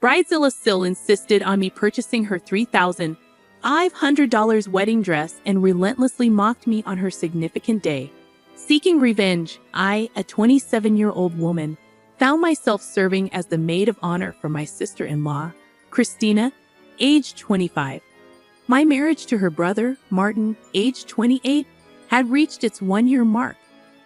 Bridezilla still insisted on me purchasing her $3,500 wedding dress and relentlessly mocked me on her significant day. Seeking revenge, I, a 27-year-old woman, found myself serving as the maid of honor for my sister-in-law, Christina, aged 25. My marriage to her brother, Martin, aged 28, had reached its one-year mark,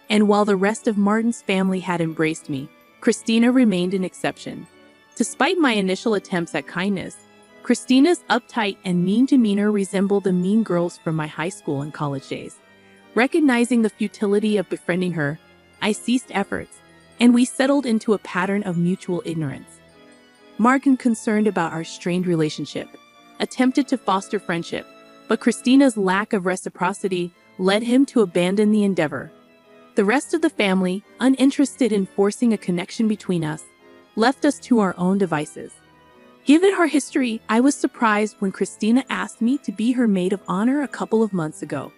and while the rest of Martin's family had embraced me, Christina remained an exception. Despite my initial attempts at kindness, Christina's uptight and mean demeanor resembled the mean girls from my high school and college days. Recognizing the futility of befriending her, I ceased efforts, and we settled into a pattern of mutual ignorance. Martin, concerned about our strained relationship, attempted to foster friendship, but Christina's lack of reciprocity led him to abandon the endeavor. The rest of the family, uninterested in forcing a connection between us, left us to our own devices. Given our history, I was surprised when Christina asked me to be her maid of honor a couple of months ago.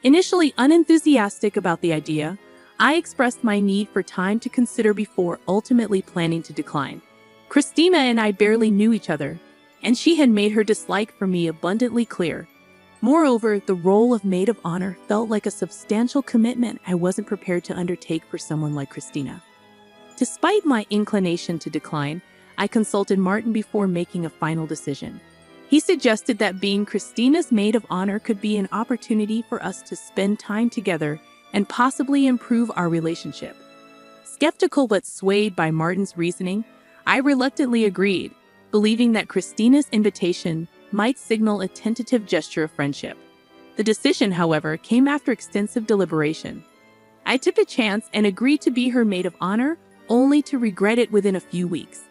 Initially unenthusiastic about the idea, I expressed my need for time to consider before ultimately planning to decline. Christina and I barely knew each other, and she had made her dislike for me abundantly clear. Moreover, the role of maid of honor felt like a substantial commitment I wasn't prepared to undertake for someone like Christina. Despite my inclination to decline, I consulted Martin before making a final decision. He suggested that being Christina's maid of honor could be an opportunity for us to spend time together and possibly improve our relationship. Skeptical but swayed by Martin's reasoning, I reluctantly agreed, believing that Christina's invitation might signal a tentative gesture of friendship. The decision, however, came after extensive deliberation. I took a chance and agreed to be her maid of honor, only to regret it within a few weeks.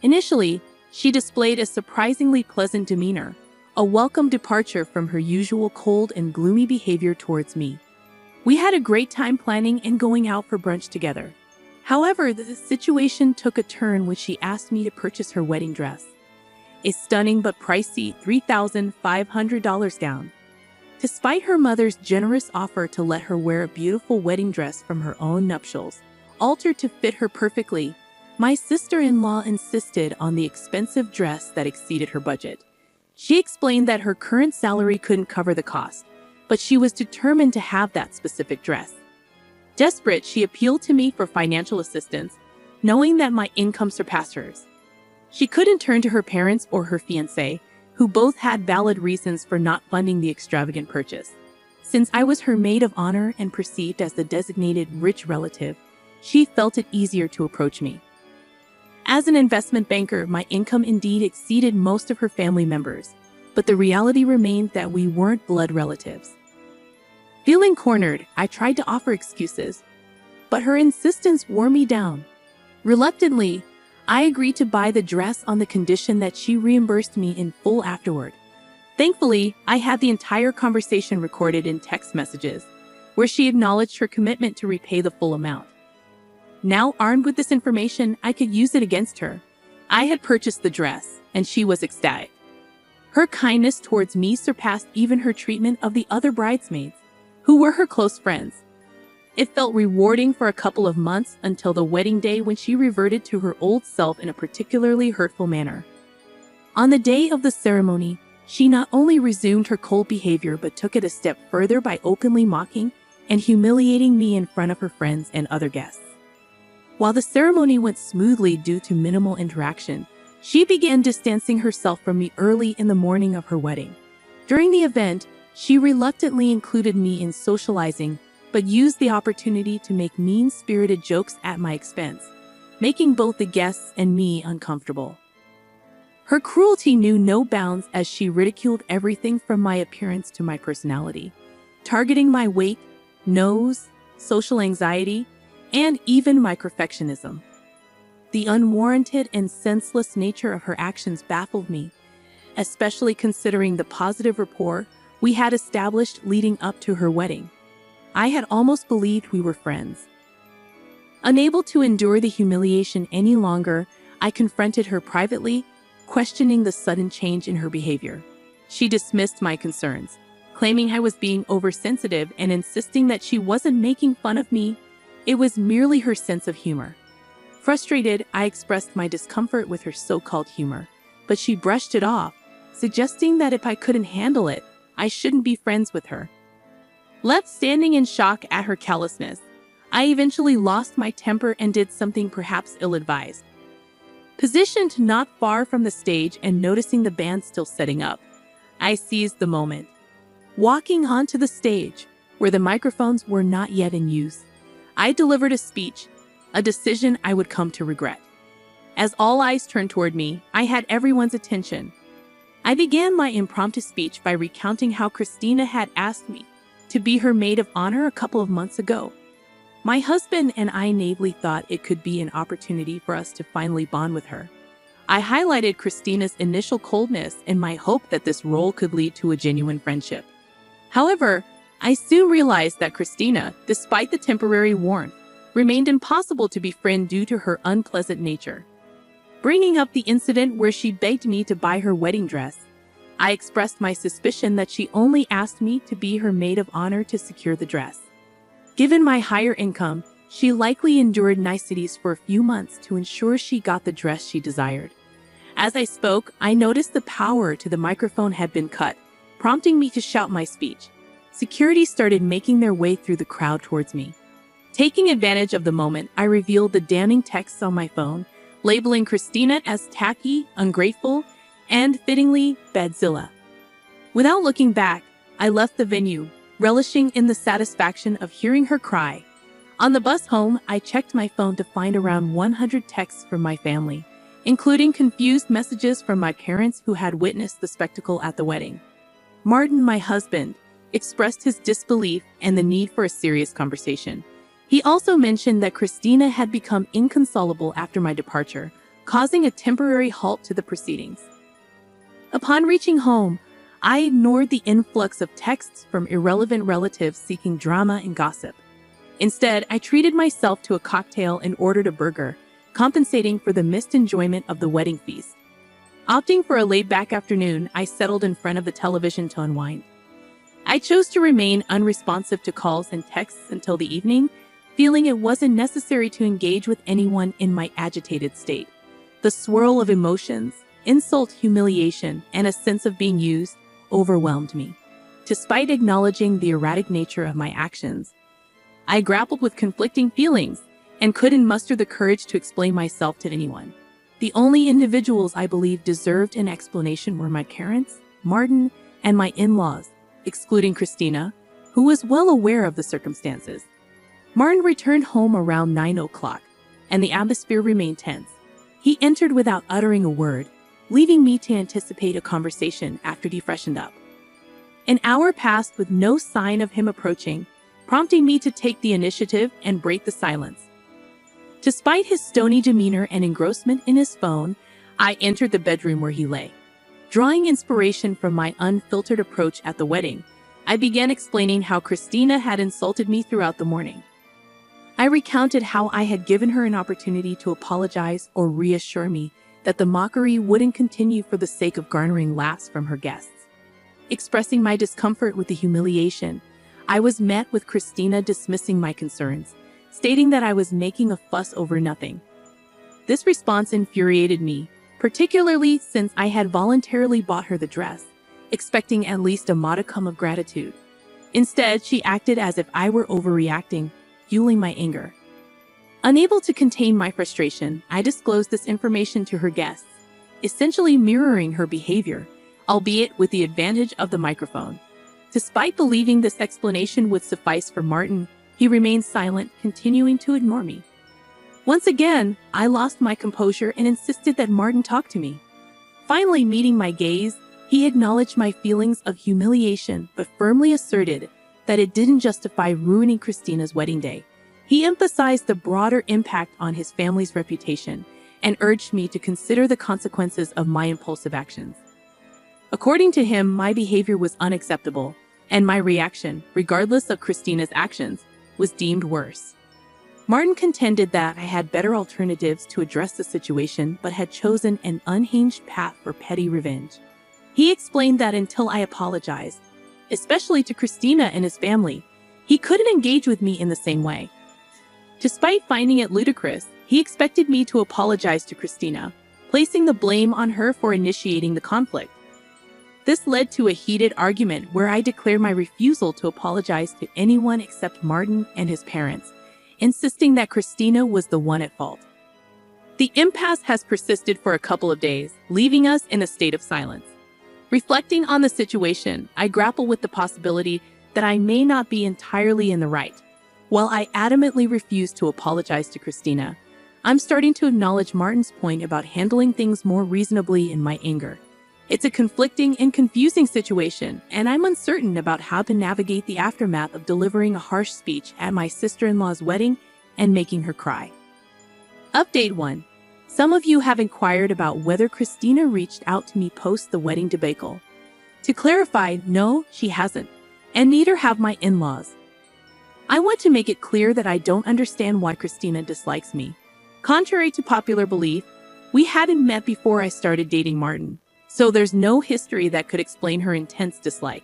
Initially, she displayed a surprisingly pleasant demeanor, a welcome departure from her usual cold and gloomy behavior towards me. We had a great time planning and going out for brunch together. However, the situation took a turn when she asked me to purchase her wedding dress, a stunning but pricey $3,500 gown. Despite her mother's generous offer to let her wear a beautiful wedding dress from her own nuptials, altered to fit her perfectly, my sister-in-law insisted on the expensive dress that exceeded her budget. She explained that her current salary couldn't cover the cost, but she was determined to have that specific dress. Desperate, she appealed to me for financial assistance, knowing that my income surpassed hers. She couldn't turn to her parents or her fiancé, who both had valid reasons for not funding the extravagant purchase. Since I was her maid of honor and perceived as the designated rich relative, she felt it easier to approach me. As an investment banker, my income indeed exceeded most of her family members, but the reality remained that we weren't blood relatives. Feeling cornered, I tried to offer excuses, but her insistence wore me down. Reluctantly, I agreed to buy the dress on the condition that she reimbursed me in full afterward. Thankfully, I had the entire conversation recorded in text messages, where she acknowledged her commitment to repay the full amount. Now, armed with this information, I could use it against her. I had purchased the dress, and she was ecstatic. Her kindness towards me surpassed even her treatment of the other bridesmaids, who were her close friends. It felt rewarding for a couple of months until the wedding day when she reverted to her old self in a particularly hurtful manner. On the day of the ceremony, she not only resumed her cold behavior but took it a step further by openly mocking and humiliating me in front of her friends and other guests. While the ceremony went smoothly due to minimal interaction, she began distancing herself from me early in the morning of her wedding. During the event, she reluctantly included me in socializing, but used the opportunity to make mean-spirited jokes at my expense, making both the guests and me uncomfortable. Her cruelty knew no bounds as she ridiculed everything from my appearance to my personality, targeting my weight, nose, social anxiety, and even my perfectionism. The unwarranted and senseless nature of her actions baffled me, especially considering the positive rapport we had established leading up to her wedding. I had almost believed we were friends. Unable to endure the humiliation any longer, I confronted her privately, questioning the sudden change in her behavior. She dismissed my concerns, claiming I was being oversensitive and insisting that she wasn't making fun of me. It was merely her sense of humor. Frustrated, I expressed my discomfort with her so-called humor, but she brushed it off, suggesting that if I couldn't handle it, I shouldn't be friends with her. Left standing in shock at her callousness, I eventually lost my temper and did something perhaps ill-advised. Positioned not far from the stage and noticing the band still setting up, I seized the moment. Walking onto the stage, where the microphones were not yet in use, I delivered a speech, a decision I would come to regret. As all eyes turned toward me, I had everyone's attention. I began my impromptu speech by recounting how Christina had asked me to be her maid of honor a couple of months ago. My husband and I naively thought it could be an opportunity for us to finally bond with her. I highlighted Christina's initial coldness and my hope that this role could lead to a genuine friendship. However, I soon realized that Christina, despite the temporary warmth, remained impossible to befriend due to her unpleasant nature. Bringing up the incident where she begged me to buy her wedding dress, I expressed my suspicion that she only asked me to be her maid of honor to secure the dress. Given my higher income, she likely endured niceties for a few months to ensure she got the dress she desired. As I spoke, I noticed the power to the microphone had been cut, prompting me to shout my speech. Security started making their way through the crowd towards me. Taking advantage of the moment, I revealed the damning texts on my phone, labeling Christina as tacky, ungrateful, and, fittingly, badzilla. Without looking back, I left the venue, relishing in the satisfaction of hearing her cry. On the bus home, I checked my phone to find around 100 texts from my family, including confused messages from my parents who had witnessed the spectacle at the wedding. Martin, my husband, expressed his disbelief and the need for a serious conversation. He also mentioned that Christina had become inconsolable after my departure, causing a temporary halt to the proceedings. Upon reaching home, I ignored the influx of texts from irrelevant relatives seeking drama and gossip. Instead, I treated myself to a cocktail and ordered a burger, compensating for the missed enjoyment of the wedding feast. Opting for a laid-back afternoon, I settled in front of the television to unwind. I chose to remain unresponsive to calls and texts until the evening, feeling it wasn't necessary to engage with anyone in my agitated state. The swirl of emotions, insult, humiliation, and a sense of being used overwhelmed me. Despite acknowledging the erratic nature of my actions, I grappled with conflicting feelings and couldn't muster the courage to explain myself to anyone. The only individuals I believed deserved an explanation were my parents, Martin, and my in-laws, excluding Christina, who was well aware of the circumstances. Martin returned home around 9 o'clock, and the atmosphere remained tense. He entered without uttering a word, leaving me to anticipate a conversation after he freshened up. An hour passed with no sign of him approaching, prompting me to take the initiative and break the silence. Despite his stony demeanor and engrossment in his phone, I entered the bedroom where he lay. Drawing inspiration from my unfiltered approach at the wedding, I began explaining how Christina had insulted me throughout the morning. I recounted how I had given her an opportunity to apologize or reassure me that the mockery wouldn't continue for the sake of garnering laughs from her guests. Expressing my discomfort with the humiliation, I was met with Christina dismissing my concerns, stating that I was making a fuss over nothing. This response infuriated me, particularly since I had voluntarily bought her the dress, expecting at least a modicum of gratitude. Instead, she acted as if I were overreacting, fueling my anger. Unable to contain my frustration, I disclosed this information to her guests, essentially mirroring her behavior, albeit with the advantage of the microphone. Despite believing this explanation would suffice for Martin, he remained silent, continuing to ignore me. Once again, I lost my composure and insisted that Martin talk to me. Finally meeting my gaze, he acknowledged my feelings of humiliation but firmly asserted that it didn't justify ruining Christina's wedding day. He emphasized the broader impact on his family's reputation and urged me to consider the consequences of my impulsive actions. According to him, my behavior was unacceptable, and my reaction, regardless of Christina's actions, was deemed worse. Martin contended that I had better alternatives to address the situation but had chosen an unhinged path for petty revenge. He explained that until I apologized, especially to Christina and his family, he couldn't engage with me in the same way. Despite finding it ludicrous, He expected me to apologize to Christina, placing the blame on her for initiating the conflict. This led to a heated argument where I declared my refusal to apologize to anyone except Martin and his parents, insisting that Christina was the one at fault. The impasse has persisted for a couple of days, leaving us in a state of silence. Reflecting on the situation, I grapple with the possibility that I may not be entirely in the right. While I adamantly refuse to apologize to Christina, I'm starting to acknowledge Martin's point about handling things more reasonably in my anger. It's a conflicting and confusing situation, and I'm uncertain about how to navigate the aftermath of delivering a harsh speech at my sister-in-law's wedding and making her cry. Update 1. Some of you have inquired about whether Christina reached out to me post the wedding debacle. To clarify, no, she hasn't, and neither have my in-laws. I want to make it clear that I don't understand why Christina dislikes me. Contrary to popular belief, we hadn't met before I started dating Martin, so there's no history that could explain her intense dislike.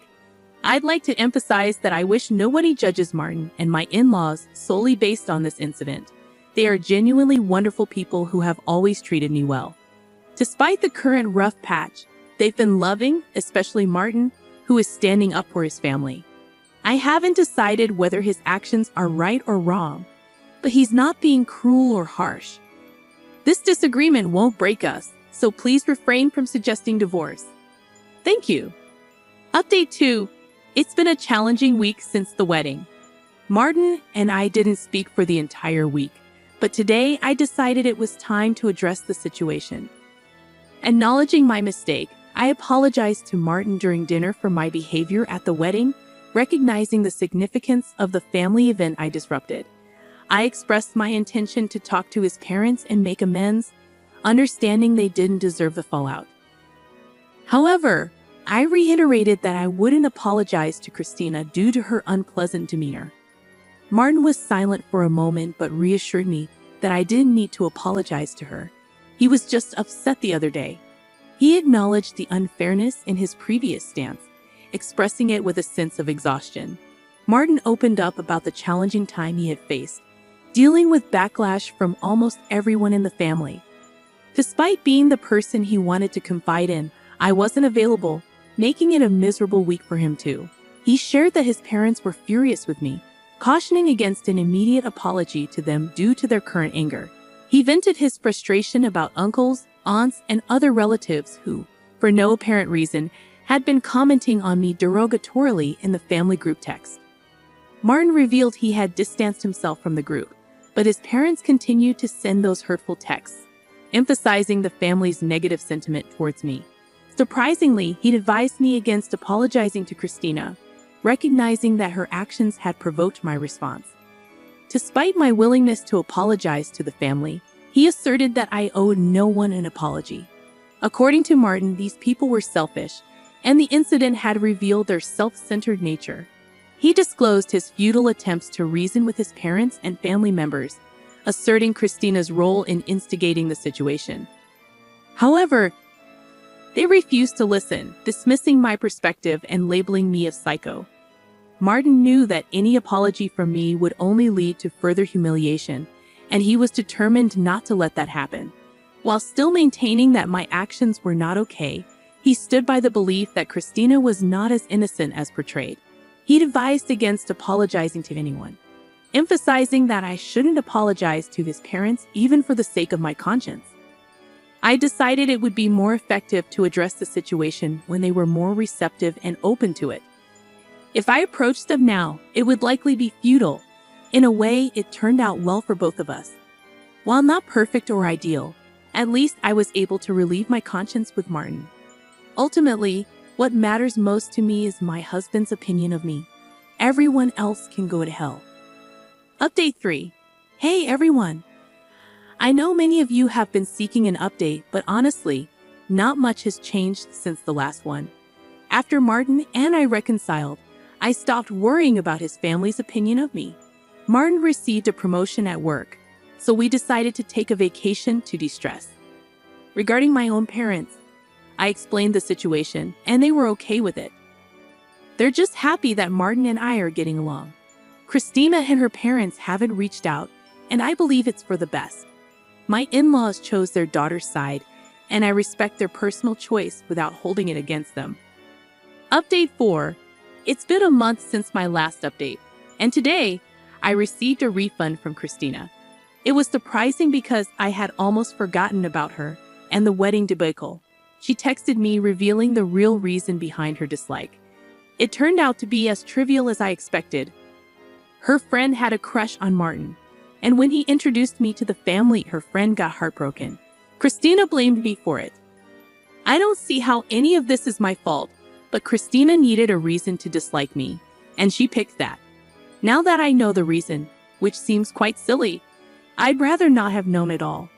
I'd like to emphasize that I wish nobody judges Martin and my in-laws solely based on this incident. They are genuinely wonderful people who have always treated me well. Despite the current rough patch, they've been loving, especially Martin, who is standing up for his family. I haven't decided whether his actions are right or wrong, but he's not being cruel or harsh. This disagreement won't break us, so please refrain from suggesting divorce. Thank you. Update 2. It's been a challenging week since the wedding. Martin and I didn't speak for the entire week, but today I decided it was time to address the situation. Acknowledging my mistake, I apologized to Martin during dinner for my behavior at the wedding, recognizing the significance of the family event I disrupted. I expressed my intention to talk to his parents and make amends, understanding they didn't deserve the fallout. However, I reiterated that I wouldn't apologize to Christina due to her unpleasant demeanor. Martin was silent for a moment but reassured me that I didn't need to apologize to her. He was just upset the other day. He acknowledged the unfairness in his previous stance, expressing it with a sense of exhaustion. Martin opened up about the challenging time he had faced, dealing with backlash from almost everyone in the family. Despite being the person he wanted to confide in, I wasn't available, making it a miserable week for him too. He shared that his parents were furious with me, cautioning against an immediate apology to them due to their current anger. He vented his frustration about uncles, aunts, and other relatives who, for no apparent reason, had been commenting on me derogatorily in the family group text. Martin revealed he had distanced himself from the group, but his parents continued to send those hurtful texts, emphasizing the family's negative sentiment towards me. Surprisingly, he'd advised me against apologizing to Christina, recognizing that her actions had provoked my response. Despite my willingness to apologize to the family, he asserted that I owed no one an apology. According to Martin, these people were selfish, and the incident had revealed their self-centered nature. He disclosed his futile attempts to reason with his parents and family members, asserting Christina's role in instigating the situation. However, they refused to listen, dismissing my perspective and labeling me a psycho. Martin knew that any apology from me would only lead to further humiliation, and he was determined not to let that happen. While still maintaining that my actions were not okay, he stood by the belief that Christina was not as innocent as portrayed. He'd advised against apologizing to anyone, emphasizing that I shouldn't apologize to his parents even for the sake of my conscience. I decided it would be more effective to address the situation when they were more receptive and open to it. If I approached them now, it would likely be futile. In a way, it turned out well for both of us. While not perfect or ideal, at least I was able to relieve my conscience with Martin. Ultimately, what matters most to me is my husband's opinion of me. Everyone else can go to hell. Update 3. Hey everyone! I know many of you have been seeking an update, but honestly, not much has changed since the last one. After Martin and I reconciled, I stopped worrying about his family's opinion of me. Martin received a promotion at work, so we decided to take a vacation to de-stress. Regarding my own parents, I explained the situation, and they were okay with it. They're just happy that Martin and I are getting along. Christina and her parents haven't reached out, and I believe it's for the best. My in-laws chose their daughter's side, and I respect their personal choice without holding it against them. Update 4. It's been a month since my last update, and today, I received a refund from Christina. It was surprising because I had almost forgotten about her and the wedding debacle. She texted me revealing the real reason behind her dislike. It turned out to be as trivial as I expected. Her friend had a crush on Martin, and when he introduced me to the family, her friend got heartbroken. Christina blamed me for it. I don't see how any of this is my fault, but Christina needed a reason to dislike me, and she picked that. Now that I know the reason, which seems quite silly, I'd rather not have known it all.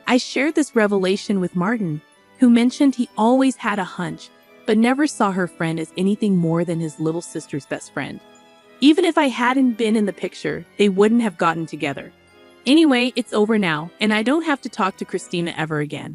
I shared this revelation with Martin, who mentioned he always had a hunch, but never saw her friend as anything more than his little sister's best friend. Even if I hadn't been in the picture, they wouldn't have gotten together. Anyway, it's over now, and I don't have to talk to Christina ever again.